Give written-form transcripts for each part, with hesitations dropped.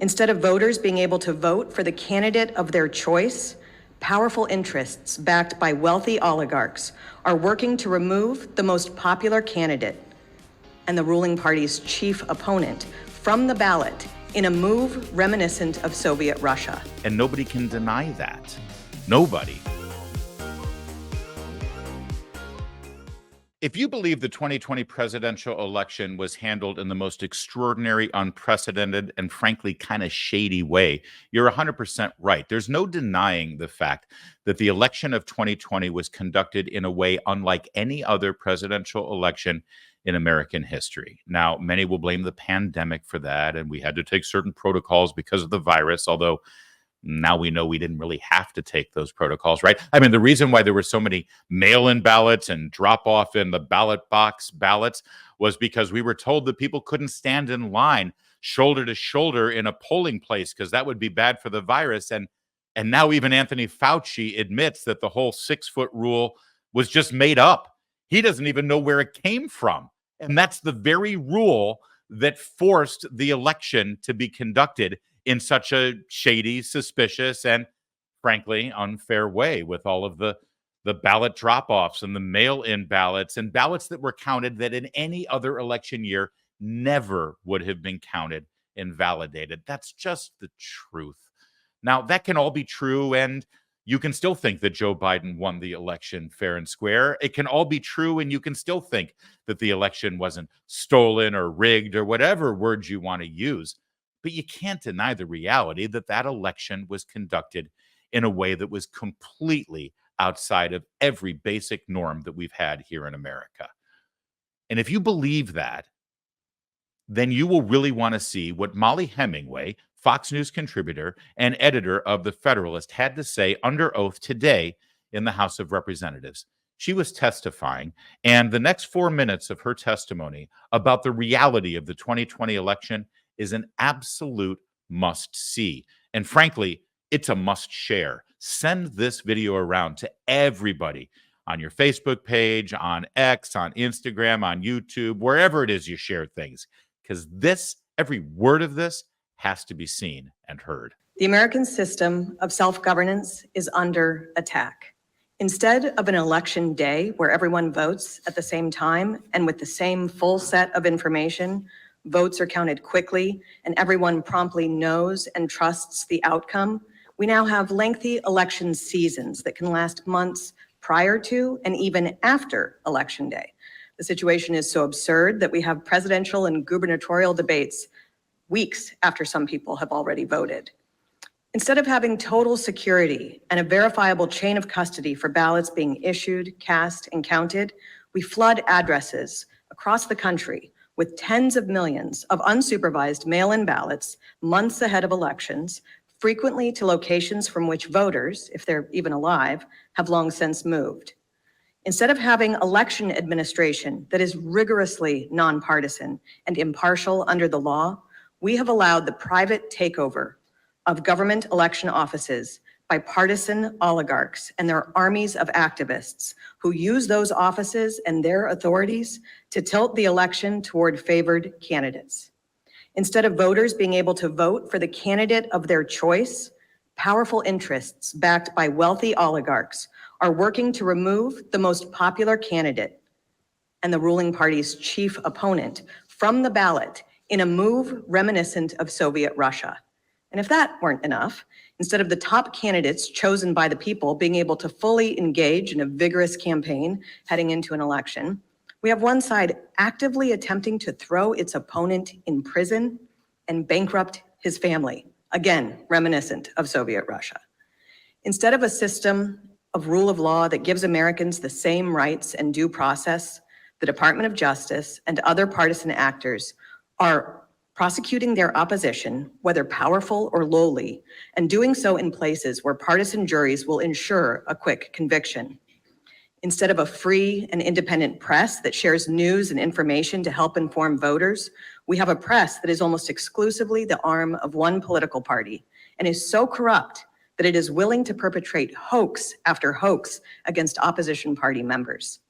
Instead of voters being able to vote for the candidate of their choice, powerful interests backed by wealthy oligarchs are working to remove the most popular candidate and the ruling party's chief opponent from the ballot in a move reminiscent of Soviet Russia. And nobody can deny that. Nobody. If you believe the 2020 presidential election was handled in the most extraordinary, unprecedented, and frankly kind of shady way, you're 100% right. There's no denying the fact that the election of 2020 was conducted in a way unlike any other presidential election in American history. Now, many will blame the pandemic for that, and we had to take certain protocols because of the virus, although now we know we didn't really have to take those protocols, right? I mean, the reason why there were so many mail-in ballots and drop-off in the ballot box ballots was because we were told that people couldn't stand in line shoulder to shoulder in a polling place because that would be bad for the virus. And now even Anthony Fauci admits that the whole 6-foot rule was just made up. He doesn't even know where it came from. And that's the very rule that forced the election to be conducted in such a shady, suspicious, and frankly unfair way, with all of the ballot drop-offs and the mail-in ballots and ballots that were counted that in any other election year never would have been counted and validated. That's just the truth. Now, that can all be true, and you can still think that Joe Biden won the election fair and square. It can all be true, and you can still think that the election wasn't stolen or rigged or whatever words you want to use. But you can't deny the reality that that election was conducted in a way that was completely outside of every basic norm that we've had here in America. And if you believe that, then you will really want to see what Mollie Hemmingway, Fox News contributor and editor of The Federalist, had to say under oath today in the House of Representatives. She was testifying, and the next 4 minutes of her testimony about the reality of the 2020 election is an absolute must-see. And frankly, it's a must-share. Send this video around to everybody on your Facebook page, on X, on Instagram, on YouTube, wherever it is you share things, because this, every word of this, has to be seen and heard. The American system of self-governance is under attack. Instead of an election day where everyone votes at the same time and with the same full set of information, votes are counted quickly, and everyone promptly knows and trusts the outcome, we now have lengthy election seasons that can last months prior to and even after Election Day. The situation is so absurd that we have presidential and gubernatorial debates weeks after some people have already voted. Instead of having total security and a verifiable chain of custody for ballots being issued, cast, and counted, we flood addresses across the country with tens of millions of unsupervised mail-in ballots months ahead of elections, frequently to locations from which voters, if they're even alive, have long since moved. Instead of having election administration that is rigorously nonpartisan and impartial under the law, we have allowed the private takeover of government election offices by partisan oligarchs and their armies of activists who use those offices and their authorities to tilt the election toward favored candidates. Instead of voters being able to vote for the candidate of their choice, powerful interests backed by wealthy oligarchs are working to remove the most popular candidate and the ruling party's chief opponent from the ballot in a move reminiscent of Soviet Russia. And if that weren't enough, instead of the top candidates chosen by the people being able to fully engage in a vigorous campaign heading into an election, we have one side actively attempting to throw its opponent in prison and bankrupt his family, again, reminiscent of Soviet Russia. Instead of a system of rule of law that gives Americans the same rights and due process, the Department of Justice and other partisan actors are prosecuting their opposition, whether powerful or lowly, and doing so in places where partisan juries will ensure a quick conviction. Instead of a free and independent press that shares news and information to help inform voters, we have a press that is almost exclusively the arm of one political party and is so corrupt that it is willing to perpetrate hoax after hoax against opposition party members.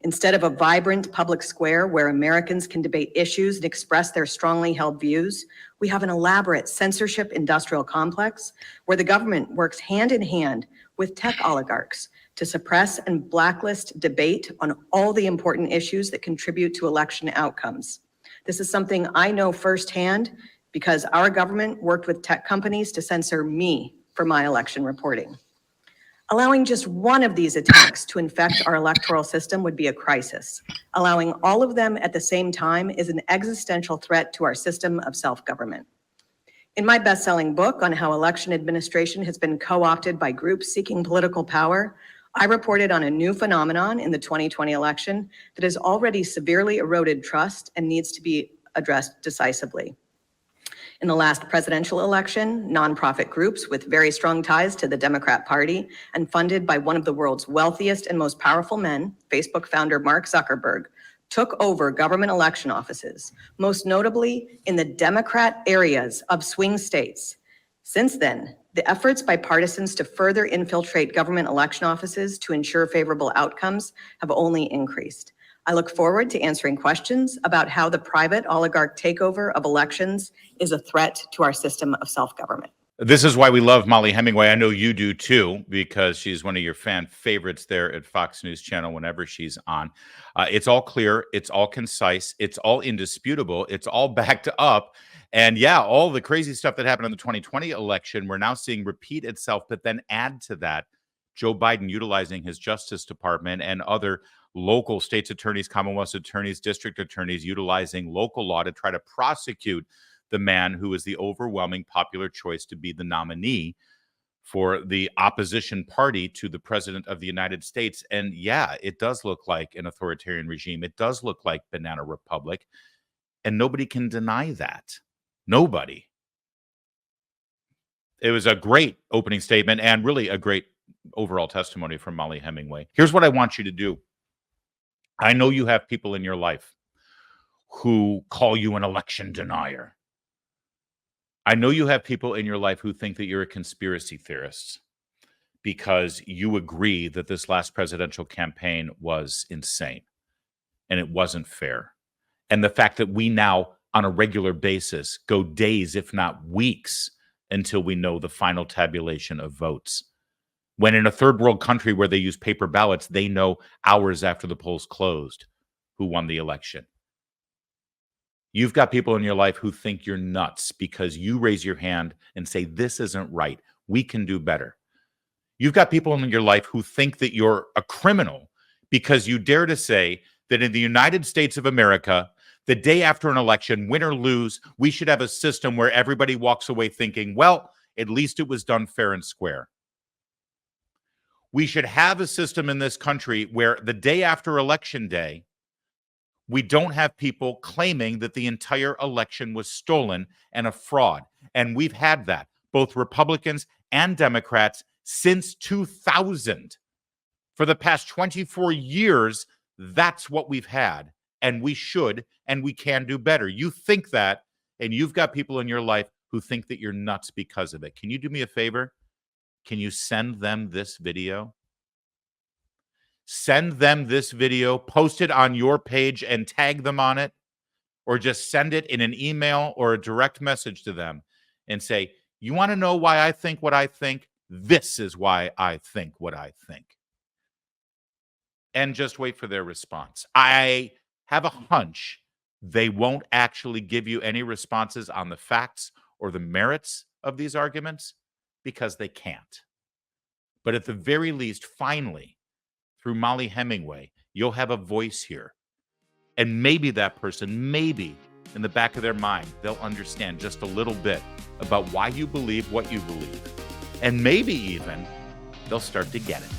Instead of a vibrant public square where Americans can debate issues and express their strongly held views, we have an elaborate censorship industrial complex where the government works hand in hand with tech oligarchs to suppress and blacklist debate on all the important issues that contribute to election outcomes. This is something I know firsthand because our government worked with tech companies to censor me for my election reporting. Allowing just one of these attacks to infect our electoral system would be a crisis. Allowing all of them at the same time is an existential threat to our system of self-government. In my best-selling book on how election administration has been co-opted by groups seeking political power, I reported on a new phenomenon in the 2020 election that has already severely eroded trust and needs to be addressed decisively. In the last presidential election, nonprofit groups with very strong ties to the Democrat Party and funded by one of the world's wealthiest and most powerful men, Facebook founder Mark Zuckerberg, took over government election offices, most notably in the Democrat areas of swing states. Since then, the efforts by partisans to further infiltrate government election offices to ensure favorable outcomes have only increased. I look forward to answering questions about how the private oligarch takeover of elections is a threat to our system of self-government. This is why we love Mollie Hemmingway. I know you do too, because she's one of your fan favorites there at Fox News Channel whenever she's on. It's all clear. It's all concise. It's all indisputable. It's all backed up. And yeah, all the crazy stuff that happened in the 2020 election, we're now seeing repeat itself, but then add to that Joe Biden utilizing his Justice Department and other local states attorneys, Commonwealth attorneys, district attorneys utilizing local law to try to prosecute the man who is the overwhelming popular choice to be the nominee for the opposition party to the president of the United States. And yeah, it does look like an authoritarian regime. It does look like Banana Republic. And nobody can deny that. Nobody. It was a great opening statement and really a great overall testimony from Mollie Hemmingway. Here's what I want you to do. I know you have people in your life who call you an election denier. I know you have people in your life who think that you're a conspiracy theorist because you agree that this last presidential campaign was insane and it wasn't fair. And the fact that we now, on a regular basis, go days, if not weeks, until we know the final tabulation of votes. When in a third world country where they use paper ballots, they know hours after the polls closed who won the election. You've got people in your life who think you're nuts because you raise your hand and say, this isn't right. We can do better. You've got people in your life who think that you're a criminal because you dare to say that in the United States of America, the day after an election, win or lose, we should have a system where everybody walks away thinking, well, at least it was done fair and square. We should have a system in this country where the day after election day, we don't have people claiming that the entire election was stolen and a fraud. And we've had that, both Republicans and Democrats, since 2000. For the past 24 years, that's what we've had. And we should and we can do better. You think that, and you've got people in your life who think that you're nuts because of it. Can you do me a favor? Can you send them this video? Send them this video, post it on your page and tag them on it, or just send it in an email or a direct message to them and say, you want to know why I think what I think? This is why I think what I think. And just wait for their response. I have a hunch they won't actually give you any responses on the facts or the merits of these arguments because they can't. But at the very least, finally, through Mollie Hemmingway, you'll have a voice here. And maybe that person, maybe in the back of their mind, they'll understand just a little bit about why you believe what you believe. And maybe even they'll start to get it.